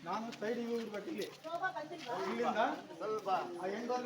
ನಾನು ಸೈಡಿಗೆ ಹೋಗ್ಬಿಟ್ಟು ಇಲ್ಲಿ ಇಲ್ಲಿಂದ ಸ್ವಲ್ಪ ಆ ಹೆಂಗೋ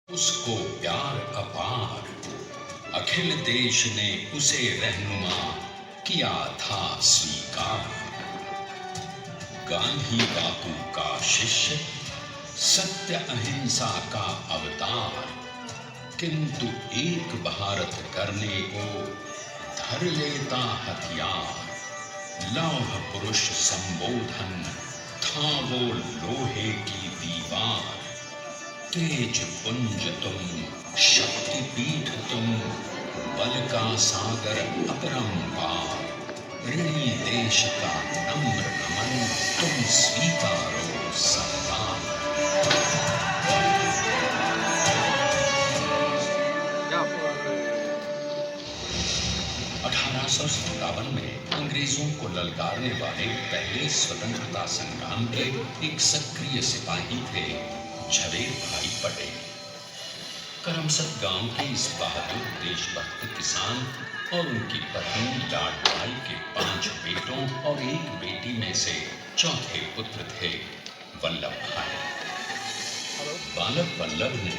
उसको प्यार अपार, अखिल देश ने उसे रहनुमा किया था स्वीकार। गांधी बापू का शिष्य, सत्य अहिंसा का अवतार, किंतु एक भारत करने को धर लेता हथियार। लौह पुरुष संबोधन था वो लोहे की दीवार। तेज पुंज तुम, शक्ति पीठ तुम, बल का सागर अपरंपार। ऋणी देश का नम्र नमन, तुम स्वीकारो सम्मान। 1857 में अंग्रेजों को ललकारने वाले पहले स्वतंत्रता संग्राम के एक सक्रिय सिपाही थे झवेर भाई पटेल। करमसद गांव के इस बहादुर देशभक्त किसान और उनकी पत्नी लाड भाई के 5 बेटों और एक बेटी में से चौथे पुत्र थे वल्लभ भाई। बालक वल्लभ ने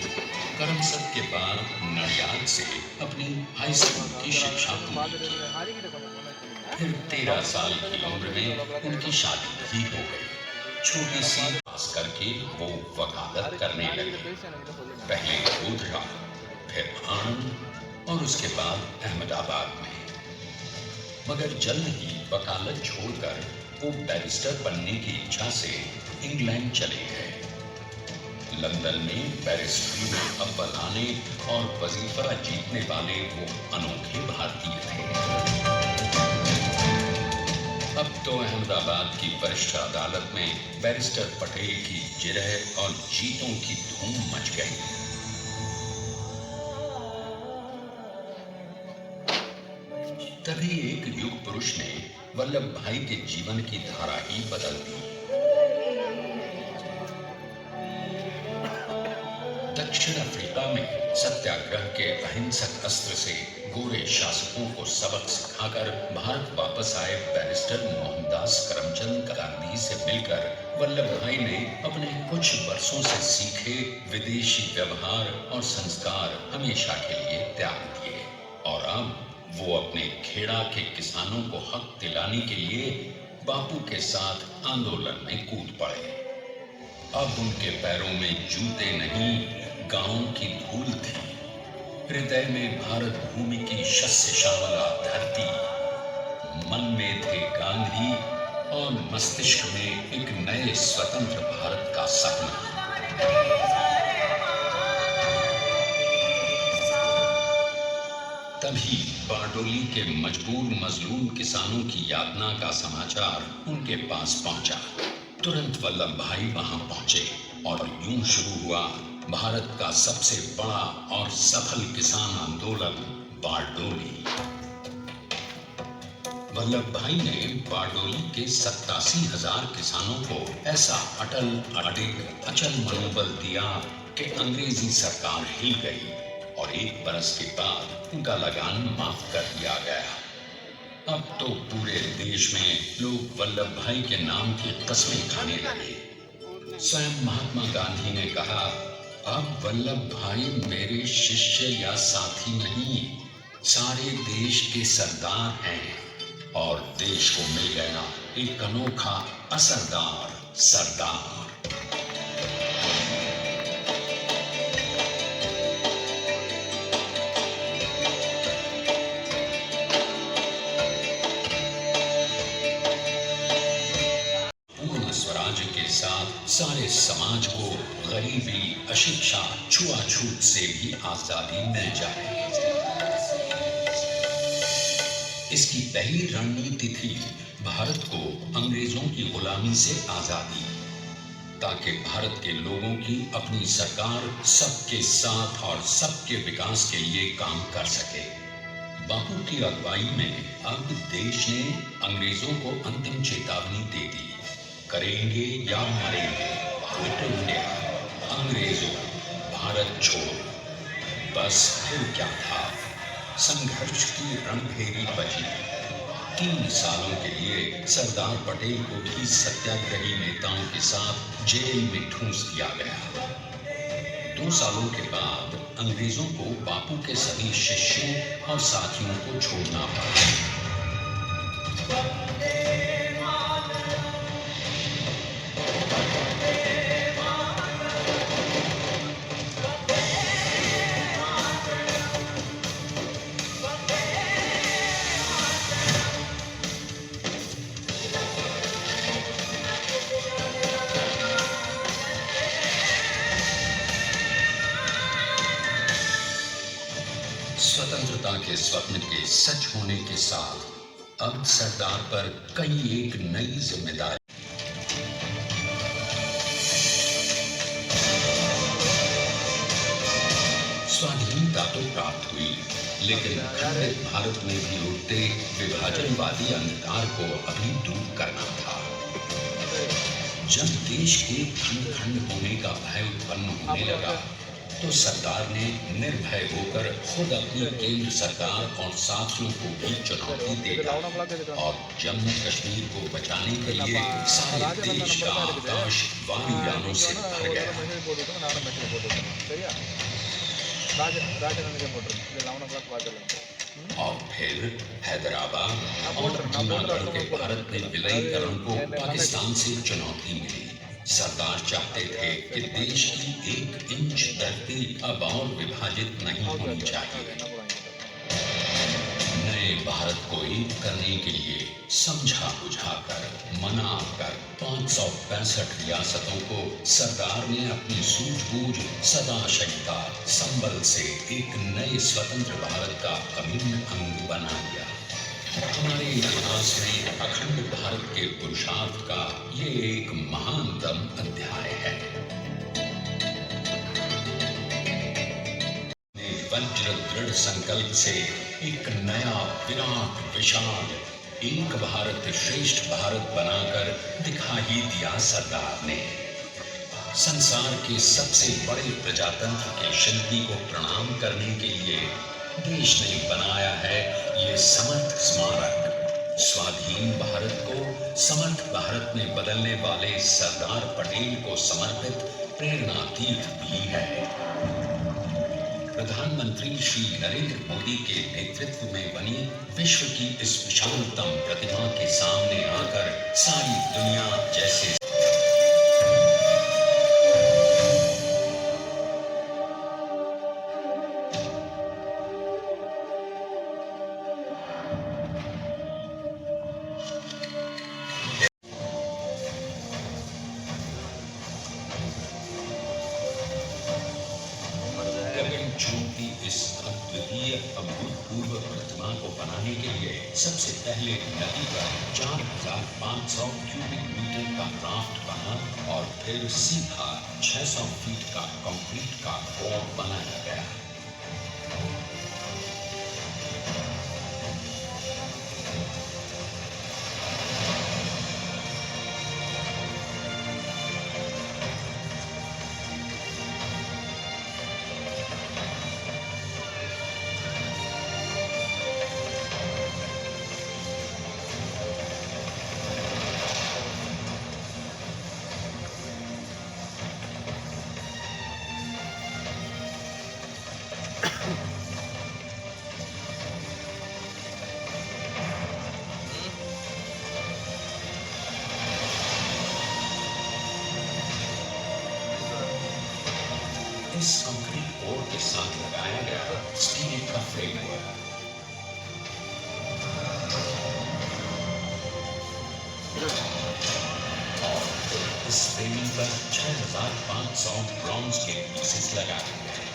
करमसद के बाद नडियाद से अपनी हाई स्कूल की शिक्षा पूरी की। फिर 13 साल की उम्र में उनकी शादी भी हो गई। छोटी सी पास करके वो वकालत करने लगे, पहले गोधरा, फिर आनंद और उसके बाद अहमदाबाद में। मगर जल्द ही वकालत छोड़कर वो बैरिस्टर बनने की इच्छा से इंग्लैंड चले गए। लंदन में बैरिस्ट्री में अव्वल आने और वजीफा जीतने वाले वो अनोखे भारतीय थे। अब तो अहमदाबाद की वरिष्ठ अदालत में बैरिस्टर पटेल की जिरह और जीतों की धूम मच गई। तभी एक युग पुरुष ने वल्लभ भाई के जीवन की धारा ही बदल दी। दक्षिण अफ्रीका में सत्याग्रह के अहिंसक अस्त्र से गोरे शासकों को सबक सिखाकर भारत वापस आए बैरिस्टर मोहनदास करमचंद गांधी से मिलकर वल्लभ भाई ने अपने कुछ वर्षों से सीखे विदेशी व्यवहार और संस्कार हमेशा के लिए त्याग दिए और अब वो अपने खेड़ा के किसानों को हक दिलाने के लिए बापू के साथ आंदोलन में कूद पड़े। अब उनके पैरों में जूते नहीं, गांवों की धूल थी। हृदय में भारत भूमि की शस्य श्यामला धरती, मन में थे गांधी और मस्तिष्क में एक नए स्वतंत्र भारत का सपना। तभी बारडोली के मजबूर मजलूम किसानों की यातना का समाचार उनके पास पहुंचा। तुरंत वल्लभ भाई वहां पहुंचे और यूं शुरू हुआ भारत का सबसे बड़ा और सफल किसान आंदोलन, बारडोली। वल्लभ भाई ने बारडोली के 87,000 किसानों को ऐसा अटल, अडिग, अचल मनोबल दिया कि अंग्रेजी सरकार हिल गई और 1 बरस के बाद उनका लगान माफ कर दिया गया। अब तो पूरे देश में लोग वल्लभ भाई के नाम की कस्में खाने लगे। स्वयं महात्मा गांधी ने कहा, अब वल्लभ भाई मेरे शिष्य या साथी नहीं, सारे देश के सरदार हैं और देश को मिल गया एक अनोखा असरदार सरदार। स्वराज के साथ सारे समाज को गरीबी, अशिक्षा, छुआछूत से भी आजादी मिल जाए। इसकी पहली रणनीति थी भारत को अंग्रेजों की गुलामी से आजादी, ताकि भारत के लोगों की अपनी सरकार सबके साथ और सबके विकास के लिए काम कर सके। बापू की अगुवाई में अब देश ने अंग्रेजों को अंतिम चेतावनी दे दी, करेंगे या मरेंगे, क्विट इंडिया, अंग्रेजों, भारत छोड़ो। बस फिर क्या था, संघर्ष की रणभेरी बची। 3 सालों के लिए सरदार पटेल को भी सत्याग्रही नेताओं के साथ जेल में ठूंस दिया गया। 2 सालों के बाद अंग्रेजों को बापू के सभी शिष्यों और साथियों को छोड़ना पड़ा। स्वतंत्रता के स्वप्न के सच होने के साथ अब सरदार पर कई एक नई जिम्मेदारी। स्वाधीनता तो प्राप्त हुई, लेकिन खंडित भारत में भी उठते विभाजनवादी अंधकार को अभी दूर करना था। जब देश के खंड खंड होने का भय उत्पन्न होने लगा, तो सरकार ने निर्भय होकर खुद अपनी केंद्र सरकार और साथियों को भी चुनौती दे दी और जम्मू कश्मीर को बचाने के लिए सारे देश का आकाश वायुयानों से भर गया। और फिर हैदराबाद और जूनागढ़ के भारत में विलयीकरण को पाकिस्तान से चुनौती मिली। सरदार चाहते थे कि देश की 1 इंच धरती अब और विभाजित नहीं होनी चाहिए। नए भारत को एक करने के लिए समझा बुझाकर, मनाकर 565 रियासतों को सरदार ने अपनी सूझबूझ, सदाशयता, संबल से एक नए स्वतंत्र भारत का अभिन्न अंग बना दिया। हमारे इतिहास में अखंड भारत के पुरुषार्थ का ये एक महानतम अध्याय है। वज्र दृढ़ संकल्प से एक नया विराट विशाल एक भारत श्रेष्ठ भारत बनाकर दिखा ही दिया सरदार ने। संसार के सबसे बड़े प्रजातंत्र के शिल्पी को प्रणाम करने के लिए देश ने बनाया है ये समर्थ स्मारक। स्वाधीन भारत को समर्थ भारत में बदलने वाले सरदार पटेल को समर्पित प्रेरणा तीर्थ भी है। प्रधानमंत्री श्री नरेंद्र मोदी के नेतृत्व में बनी विश्व की इस विशालतम प्रतिमा के सामने आकर सारी दुनिया जैसे स्टैच्यू की इस अद्वितीय अभूतपूर्व प्रतिमा को बनाने के लिए सबसे पहले नदी पर 4,500 क्यूबिक मीटर का राफ्ट बना और फिर सीधा 600 फीट का कंक्रीट का कोर बनाया गया। इस कंक्रीट कोर के साथ लगाया गया स्टील का फ्रेमवर्क और इस फ्रेमिंग पर 6,500 ब्रॉन्ज के पीसेस लगाए गए।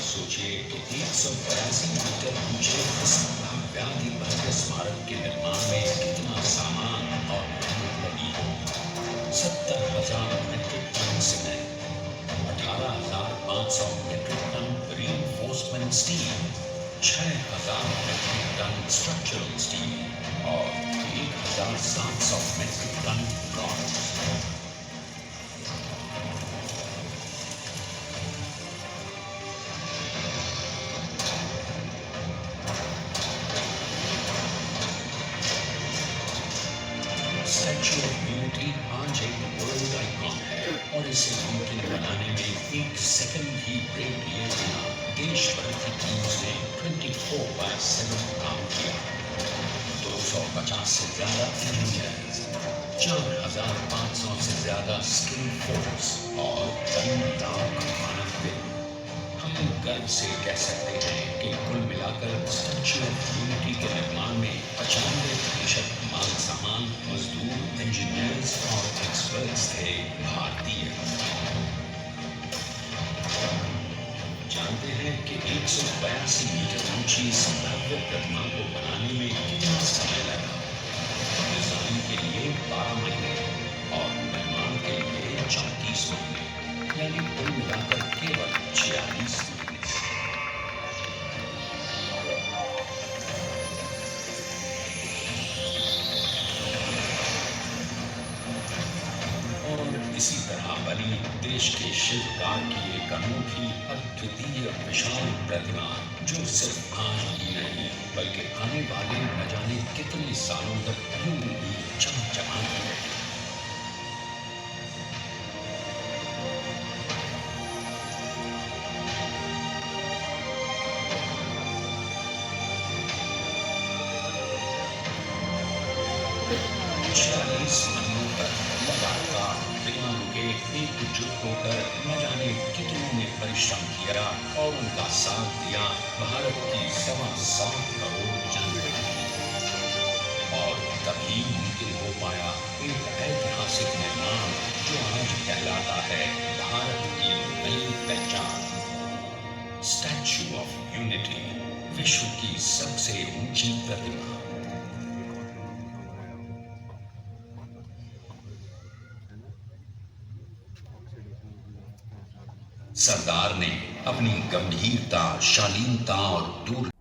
सोचिए कि 182 मीटर ऊंचे इस भव्याति भव्य स्मारक के निर्माण में कितना सामान और मेहनत लगी होगी। 70,000 मीट्रिक टन सीमेंट, 18,500 metric ton reinforcement steel, 6,000 metric ton structural steel और 1,700 metric ton bronze. Statue of unity आज एक वर्ल्ड आइकॉन है और इसे मुमकिन बनाने में एक सेकंड भी ब्रेक लिए बिना देश भर की टीम्स ने 24/7 काम किया। 250 से ज्यादा इंजीनियर्स, 4,500 से ज्यादा स्किल फोर्स और 3 लाख मानव दिन। हम गर्व से कह सकते हैं कि कुल मिलाकर स्टैच्यू ऑफ यूनिटी के निर्माण में 95% माल सामान, मजदूर, इंजीनियर्स और एक्सपर्ट्स थे भारतीय। जानते हैं कि 182 मीटर ऊंची इस भव्य प्रतिमा को बनाने में कितना समय लगा? डिजाइन के लिए 12 महीने और निर्माण के लिए 34 महीने, यानी कुल मिलाकर केवल 46 महीने। और इसी तरह बनी देश के शिल्पकार की एक अनोखी अद्वितीय विशाल प्रतिमा, जो सिर्फ आज ही नहीं बल्कि आने वाले न जाने कितने सालों तक यूं ही चमचमाती रहेगी। महीनों तक लगातार बिना रुके एकजुट होकर न जाने कितनों ने परिश्रम किया और उनका साथ दिया भारत की 7.25 करोड़ जनता। और तभी मुमकिन हो पाया एक ऐतिहासिक निर्माण जो आज कहलाता है भारत की नई पहचान। स्टैच्यू ऑफ यूनिटी, विश्व की सबसे ऊंची प्रतिमा। सरदार ने अपनी गंभीरता, शालीनता और दूर